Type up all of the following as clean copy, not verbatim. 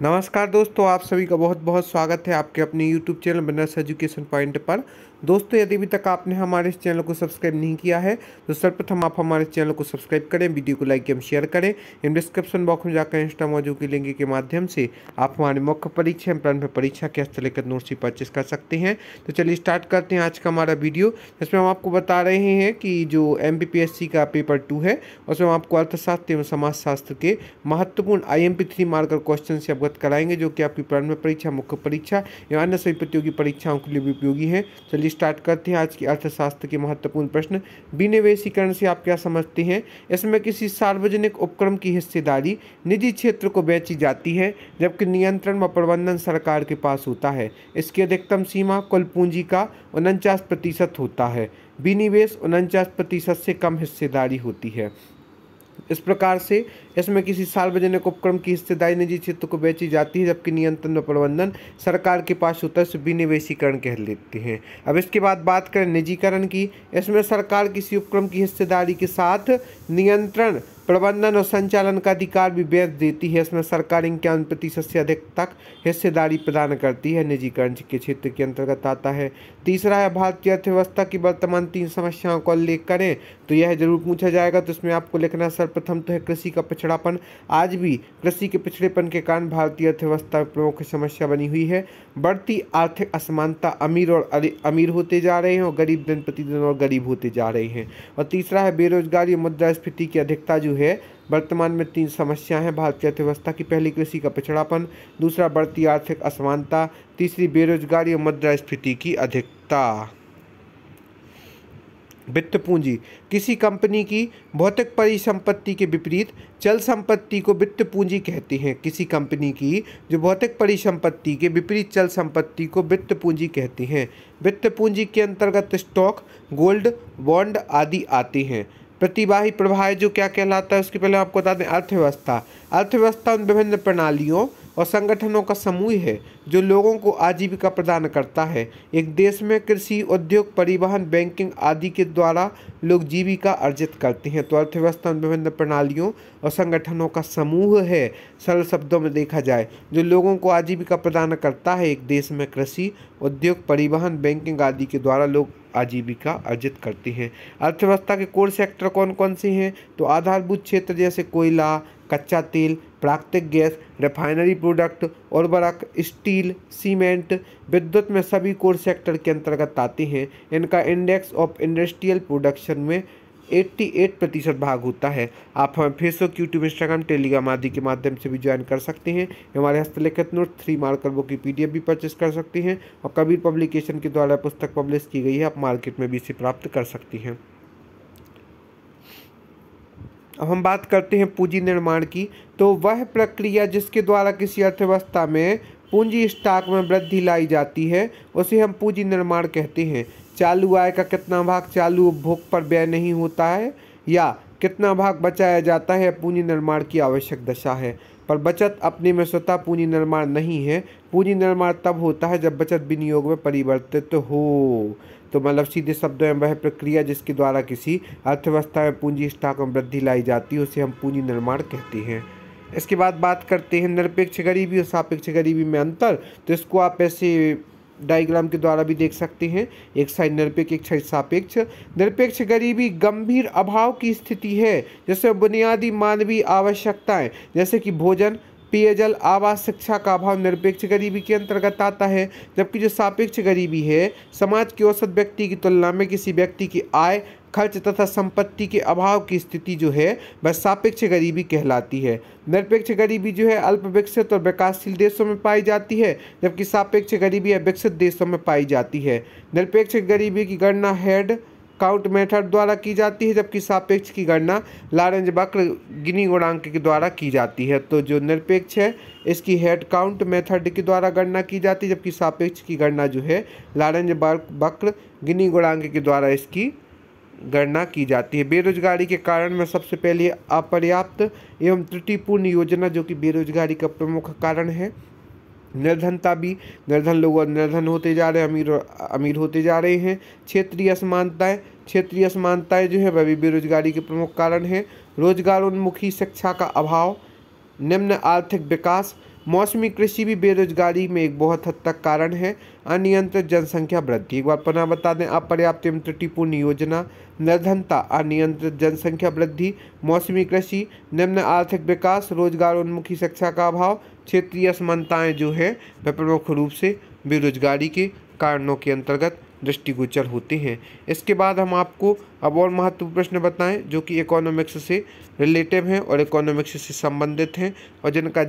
नमस्कार दोस्तों, आप सभी का बहुत बहुत स्वागत है आपके अपने YouTube channel business education point पर। दोस्तों, यदि अभी तक आपने हमारे इस चैनल को सब्सक्राइब नहीं किया है तो सर्वप्रथम आप हमारे चैनल को सब्सक्राइब करें, वीडियो को लाइक एवं शेयर करें। इन डिस्क्रिप्शन बॉक्स में जाकर इंस्टा मौजूद की लिंक के माध्यम से आप हमारे मुख्य परीक्षा एवं प्रारंभिक परीक्षा के हस्तलिखित नोट्स भी परचेस कर सकते हैं। तो चलिए स्टार्ट करते हैं आज का हमारा वीडियो, जिसमें हम आपको बता रहे हैं कि जो MPPSC का पेपर 2 है उसमें हम आपको अर्थशास्त्र एवं समाजशास्त्र के महत्वपूर्ण IMP3 मार्कर क्वेश्चन से अवगत कराएंगे, जो कि आपकी प्रारंभिक परीक्षा, मुख्य परीक्षा एवं अन्य सभी प्रतियोगी परीक्षाओं के लिए भी उपयोगी हैं। चलिए स्टार्ट करते हैं आज की अर्थशास्त्र के महत्वपूर्ण प्रश्न। विनिवेशीकरण से आप क्या समझते हैं? इसमें किसी सार्वजनिक उपक्रम की हिस्सेदारी निजी क्षेत्र को बेची जाती है, जबकि नियंत्रण व प्रबंधन सरकार के पास होता है। इसकी अधिकतम सीमा कुल पूंजी का 49% होता है। विनिवेश 49% से कम हिस्सेदारी होती है। इस प्रकार से इसमें किसी सार्वजनिक उपक्रम की हिस्सेदारी निजी क्षेत्र को बेची जाती है, जबकि नियंत्रण व प्रबंधन सरकार के पास होता है। इसे विनिवेशीकरण कह लेते हैं। अब इसके बाद बात करें निजीकरण की। इसमें सरकार किसी उपक्रम की हिस्सेदारी के साथ नियंत्रण, प्रबंधन और संचालन का अधिकार भी बेच देती है। इसमें सरकार 51% से अधिक तक हिस्सेदारी प्रदान करती है। निजीकरण के क्षेत्र के अंतर्गत आता है। तीसरा है भारतीय अर्थव्यवस्था की वर्तमान 3 समस्याओं का उल्लेख करें, तो यह जरूर पूछा जाएगा। तो इसमें आपको लिखना सर्वप्रथम तो है कृषि का पिछड़ापन। आज भी कृषि के पिछड़ेपन के कारण भारतीय अर्थव्यवस्था में प्रमुख समस्या बनी हुई है। बढ़ती आर्थिक असमानता, अमीर और अमीर होते जा रहे हैं और गरीब दिन प्रतिदिन और गरीब होते जा रहे हैं। और तीसरा है बेरोजगारी और मुद्रास्फीति की अधिकता जो है वर्तमान में 3 समस्याएं हैं भारतीय अर्थव्यवस्था की। पहली कृषि का पिछड़ापन, दूसरा बढ़ती आर्थिक असमानता, तीसरी बेरोजगारी और मुद्रास्फीति की अधिकता। वित्त पूंजी किसी कंपनी की भौतिक परिसंपत्ति के विपरीत चल संपत्ति को वित्त पूंजी कहते हैं। किसी कंपनी की जो भौतिक परिसंपत्ति के विपरीत चल संपत्ति को वित्त पूंजी कहते हैं। वित्त पूंजी के अंतर्गत स्टॉक, गोल्ड, बॉन्ड आदि आते हैं। प्रतिवाही प्रवाह जो क्या कहलाता है, उसके पहले आपको बता दें अर्थव्यवस्था। अर्थव्यवस्था उन विभिन्न प्रणालियों और संगठनों का समूह है जो लोगों को आजीविका प्रदान करता है। एक देश में कृषि, उद्योग, परिवहन, बैंकिंग आदि के द्वारा लोग जीविका अर्जित करते हैं। तो अर्थव्यवस्था उन विभिन्न प्रणालियों और संगठनों का समूह है, सरल शब्दों में देखा जाए, जो लोगों को आजीविका प्रदान करता है। एक देश में कृषि, उद्योग, परिवहन, बैंकिंग आदि के द्वारा लोग आजीविका अर्जित करते हैं। अर्थव्यवस्था के कोर सेक्टर कौन कौन से हैं? तो आधारभूत क्षेत्र जैसे कोयला, कच्चा तेल, प्राकृतिक गैस, रिफाइनरी प्रोडक्ट, उर्वरक, स्टील, सीमेंट, विद्युत में सभी कोर सेक्टर के अंतर्गत आते हैं। इनका इंडेक्स ऑफ इंडस्ट्रियल प्रोडक्शन में 88% भाग होता है। आप हमें फेसबुक, यूट्यूब, इंस्टाग्राम, टेलीग्राम आदि के माध्यम से भी ज्वाइन कर सकते हैं। हमारे हस्तलिखित नोट 3 मार्कर बुक की PDF भी परचेस कर सकते हैं और कबीर पब्लिकेशन के द्वारा पुस्तक पब्लिश की गई है, आप मार्केट में भी इसे प्राप्त कर सकती हैं। अब हम बात करते हैं पूंजी निर्माण की। तो वह प्रक्रिया जिसके द्वारा किसी अर्थव्यवस्था में पूंजी स्टॉक में वृद्धि लाई जाती है उसे हम पूंजी निर्माण कहते हैं। चालू आय का कितना भाग चालू उपभोग पर व्यय नहीं होता है या कितना भाग बचाया जाता है, पूंजी निर्माण की आवश्यक दशा है। पर बचत अपने में स्वतः पूंजी निर्माण नहीं है। पूंजी निर्माण तब होता है जब बचत विनियोग में परिवर्तित हो। तो मतलब सीधे शब्दों में वह प्रक्रिया जिसके द्वारा किसी अर्थव्यवस्था में पूंजी स्टॉक में वृद्धि लाई जाती है उसे हम पूंजी निर्माण कहते हैं। इसके बाद बात करते हैं निरपेक्ष गरीबी और सापेक्ष गरीबी में अंतर। तो इसको आप ऐसे डायग्राम के द्वारा भी देख सकते हैं, एक साइड निरपेक्ष, एक साइड सापेक्ष। निरपेक्ष गरीबी गंभीर अभाव की स्थिति है, जैसे बुनियादी मानवीय आवश्यकताएं जैसे कि भोजन, पेयजल, आवास, शिक्षा का अभाव निरपेक्ष गरीबी के अंतर्गत आता है। जबकि जो सापेक्ष गरीबी है समाज के औसत व्यक्ति की तुलना में किसी व्यक्ति की आय, खर्च तथा संपत्ति के अभाव की स्थिति जो है वह सापेक्ष गरीबी कहलाती है। निरपेक्ष गरीबी जो है अल्प विकसित और विकासशील देशों में पाई जाती है, जबकि सापेक्ष गरीबी विकसित देशों में पाई जाती है। निरपेक्ष गरीबी की गणना हेड काउंट मेथड द्वारा की जाती है, जबकि सापेक्ष की गणना लॉरेंज वक्र गिनी गुणांक के द्वारा की जाती है। तो जो निरपेक्ष है इसकी हेड काउंट मेथड के द्वारा गणना की जाती है, जबकि सापेक्ष की गणना जो है लॉरेंज वक्र गिनी गुणांक के द्वारा इसकी गणना की जाती है। बेरोजगारी के कारण में सबसे पहले अपर्याप्त एवं त्रुटिपूर्ण योजना जो कि बेरोजगारी का प्रमुख कारण है। निर्धनता भी, निर्धन लोग और निर्धन होते जा रहे हैं, अमीर और अमीर होते जा रहे हैं। क्षेत्रीय असमानताएं जो है वह भी बेरोजगारी के प्रमुख कारण है। रोजगारोन्मुखी शिक्षा का अभाव, निम्न आर्थिक विकास, मौसमी कृषि भी बेरोजगारी में एक बहुत हद तक कारण है। अनियंत्रित जनसंख्या वृद्धि, एक बार पुनः बता दें, अपर्याप्त एवं त्रुटिपूर्ण योजना, निर्धनता, अनियंत्रित जनसंख्या वृद्धि, मौसमी कृषि, निम्न आर्थिक विकास, रोजगारोन्मुखी शिक्षा का अभाव, क्षेत्रीय असमानताएं जो है वह प्रमुख रूप से बेरोजगारी के कारणों के अंतर्गत दृष्टिगोचर होते हैं। इसके बाद हम आपको अब और महत्वपूर्ण प्रश्न बताएं जो कि इकोनॉमिक्स से रिलेटिव हैं और इकोनॉमिक्स से संबंधित हैं और जिनका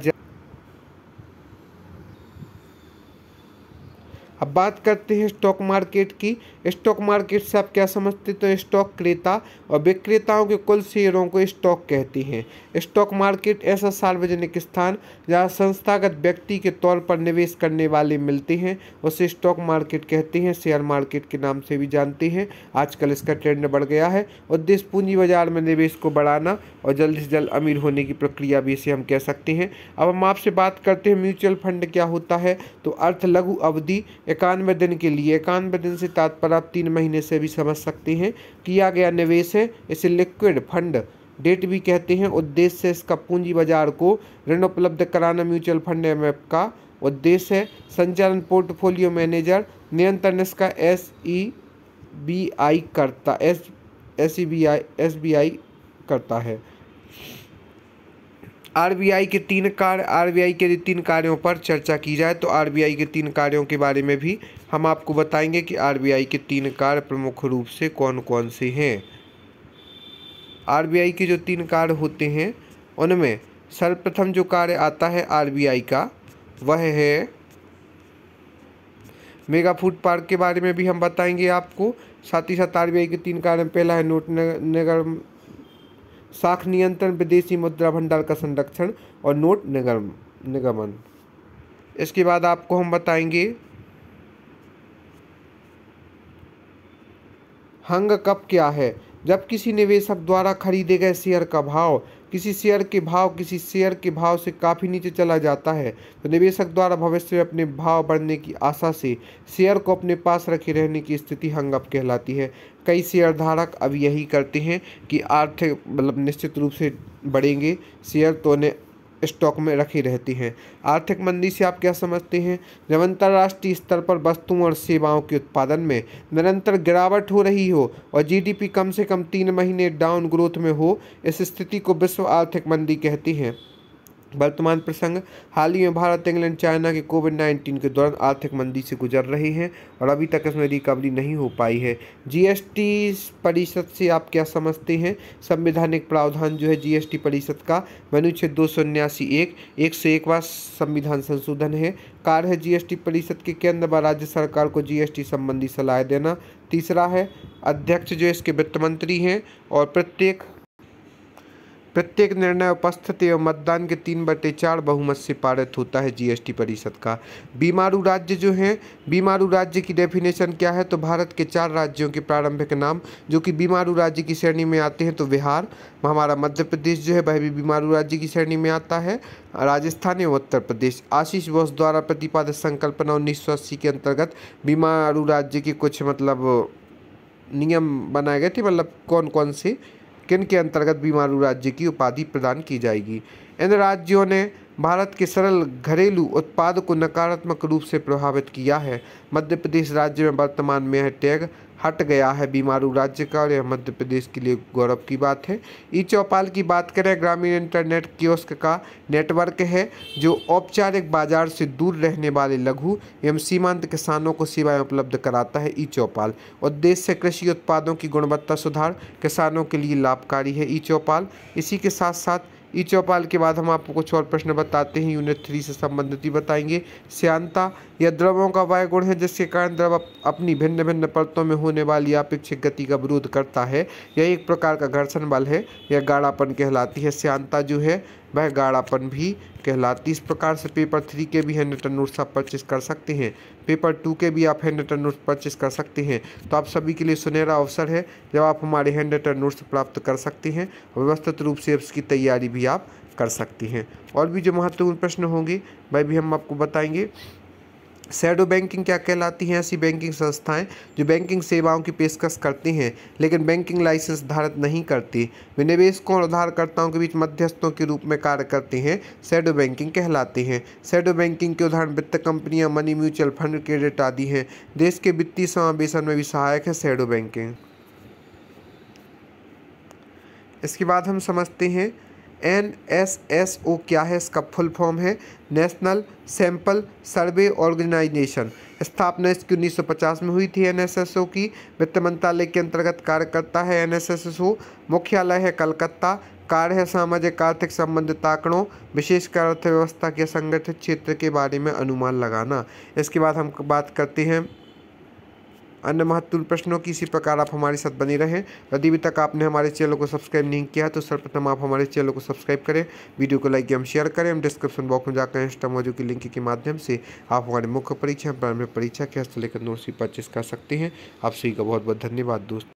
अब बात करते हैं स्टॉक मार्केट की। स्टॉक मार्केट से आप क्या समझते हैं? तो स्टॉक क्रेता और विक्रेताओं के कुल शेयरों को स्टॉक कहते हैं। स्टॉक मार्केट ऐसा सार्वजनिक स्थान जहां संस्थागत व्यक्ति के तौर पर निवेश करने वाले मिलते हैं, उसे स्टॉक मार्केट कहते हैं। शेयर मार्केट के नाम से भी जानते हैं। आजकल इसका ट्रेंड बढ़ गया है। उद्देश्य पूंजी बाजार में निवेश को बढ़ाना और जल्द से जल्द अमीर होने की प्रक्रिया भी इसे हम कह सकते हैं। अब हम आपसे बात करते हैं म्यूचुअल फंड क्या होता है। तो अर्थ लघु अवधि 91 दिन के लिए, 91 दिन से तात्पर्य आप 3 महीने से भी समझ सकते हैं, किया गया निवेश है। इसे लिक्विड फंड डेट भी कहते हैं। उद्देश्य से इसका पूंजी बाजार को ऋण उपलब्ध कराना म्यूचुअल फंड एमएफ का उद्देश्य है। संचालन पोर्टफोलियो मैनेजर, नियंत्रण इसका एसईबीआई करता है। आरबीआई के 3 कार्य, आरबीआई के 3 कार्यों पर चर्चा की जाए तो आरबीआई के 3 कार्यों के बारे में भी हम आपको बताएंगे कि आरबीआई के 3 कार्य प्रमुख रूप से कौन कौन से हैं। आरबीआई के जो 3 कार्य होते हैं उनमें सर्वप्रथम जो कार्य आता है आरबीआई का वह है मेगा फूड पार्क के बारे में भी हम बताएंगे आपको। साथ ही साथ आरबीआई के 3 कार्य, पहला है नोट निगम साख नियंत्रण, विदेशी मुद्रा भंडार का संरक्षण और नोट निगमन। इसके बाद आपको हम बताएंगे हंग कप क्या है। जब किसी निवेशक द्वारा खरीदे गए शेयर का भाव किसी शेयर के भाव से काफ़ी नीचे चला जाता है तो निवेशक द्वारा भविष्य में अपने भाव बढ़ने की आशा से शेयर को अपने पास रखे रहने की स्थिति हंग अप कहलाती है। कई शेयर धारक अब यही करते हैं कि आर्थिक निश्चित रूप से बढ़ेंगे शेयर तो उन्हें स्टॉक में रखे रहते हैं। आर्थिक मंदी से आप क्या समझते हैं? जब अंतर्राष्ट्रीय स्तर पर वस्तुओं और सेवाओं के उत्पादन में निरंतर गिरावट हो रही हो और जीडीपी कम से कम 3 महीने डाउन ग्रोथ में हो, इस स्थिति को विश्व आर्थिक मंदी कहते हैं। वर्तमान प्रसंग, हाल ही में भारत, इंग्लैंड, चाइना के कोविड-19 के दौरान आर्थिक मंदी से गुजर रहे हैं और अभी तक इसमें रिकवरी नहीं हो पाई है। जीएसटी परिषद से आप क्या समझते हैं? संवैधानिक प्रावधान जो है जीएसटी परिषद का अनुच्छेद 279(1) 101वां संविधान संशोधन है। कार्य है जीएसटी परिषद के केंद्र व राज्य सरकार को जीएसटी संबंधी सलाह देना। तीसरा है अध्यक्ष जो इसके वित्त मंत्री हैं और प्रत्येक निर्णय उपस्थिति एवं मतदान के 3/4 बहुमत से पारित होता है जीएसटी परिषद का। बीमारू राज्य जो हैं, बीमारू राज्य की डेफिनेशन क्या है? तो भारत के 4 राज्यों के प्रारंभिक नाम जो कि बीमारू राज्य की श्रेणी में आते हैं। तो बिहार, हमारा मध्य प्रदेश जो है वह भी बीमारू राज्य की श्रेणी में आता है, राजस्थान एवं उत्तर प्रदेश। आशीष बोस द्वारा प्रतिपादित संकल्पना 1980 के अंतर्गत बीमारू राज्य के कुछ नियम बनाए गए थे, कौन कौन से किन के अंतर्गत बीमारू राज्य की उपाधि प्रदान की जाएगी। इन राज्यों ने भारत के सरल घरेलू उत्पाद को नकारात्मक रूप से प्रभावित किया है। मध्य प्रदेश राज्य में वर्तमान में यह टैग हट गया है बीमारू राज्य का और यह मध्य प्रदेश के लिए गौरव की बात है। ई चौपाल की बात करें, ग्रामीण इंटरनेट कियोस्क का नेटवर्क है जो औपचारिक बाजार से दूर रहने वाले लघु एवं सीमांत किसानों को सेवाएं उपलब्ध कराता है। ई चौपाल उद्देश्य से कृषि उत्पादों की गुणवत्ता सुधार, किसानों के लिए लाभकारी है ई चौपाल। इसी के साथ साथ ई चौपाल के बाद हम आपको कुछ और प्रश्न बताते हैं, यूनिट 3 से संबंधित ही बताएंगे। श्यानता यह द्रवों का वह गुण है जिसके कारण द्रव अपनी भिन्न भिन्न परतों में होने वाली अपेक्षित गति का विरोध करता है। यह एक प्रकार का घर्षण बल है, यह गाढ़ापन कहलाती है। श्यानता जो है वह गाढ़ापन भी कहलाती है। इस प्रकार से पेपर 3 के भी हैंड रिटन नोट्स आप परचेस कर सकते हैं, पेपर 2 के भी आप हैंड रिटन नोट्स परचेस कर सकते हैं। तो आप सभी के लिए सुनहरा अवसर है जब आप हमारे हैंड रिटन नोट्स प्राप्त कर सकते हैं और व्यवस्थित रूप से इसकी तैयारी भी आप कर सकते हैं। और भी जो महत्वपूर्ण प्रश्न होंगे वह भी हम आपको बताएंगे। शैडो बैंकिंग क्या कहलाती हैं? ऐसी बैंकिंग संस्थाएं जो बैंकिंग सेवाओं की पेशकश करती हैं लेकिन बैंकिंग लाइसेंस धारित नहीं करती, वे निवेशकों और उधारकर्ताओं के बीच मध्यस्थों के रूप में कार्य करती हैं, शैडो बैंकिंग कहलाती हैं। शैडो बैंकिंग के उदाहरण वित्त कंपनियां, मनी म्यूचुअल फंड, क्रेडिट आदि हैं। देश के वित्तीय समावेशन में भी सहायक है शैडो बैंकिंग। इसके बाद हम समझते हैं NSSO क्या है। इसका फुल फॉर्म है नेशनल सैंपल सर्वे ऑर्गेनाइजेशन। स्थापना इसकी 1950 में हुई थी। NSSO की वित्त मंत्रालय के अंतर्गत कार्य करता है। NSSO मुख्यालय है कलकत्ता। कार्य है सामाजिक आर्थिक संबंधित आंकड़ों, विशेषकर अर्थव्यवस्था के संगठित क्षेत्र के बारे में अनुमान लगाना। इसके बाद हम बात करते हैं अन्य महत्वपूर्ण प्रश्नों की। इसी प्रकार आप हमारे साथ बने रहें। यदि अभी तक आपने हमारे चैनल को सब्सक्राइब नहीं किया तो सर्वप्रथम आप हमारे चैनल को सब्सक्राइब करें, वीडियो को लाइक एवं शेयर करें। हम डिस्क्रिप्शन बॉक्स में जाकर इंस्टा मौजूद की लिंक के माध्यम से आप हमारे मुख्य परीक्षा, प्रारंभिक परीक्षा के हस्त लेकर नोट्स भी परचेस कर सकते हैं। आप सभी का बहुत बहुत धन्यवाद दोस्तों।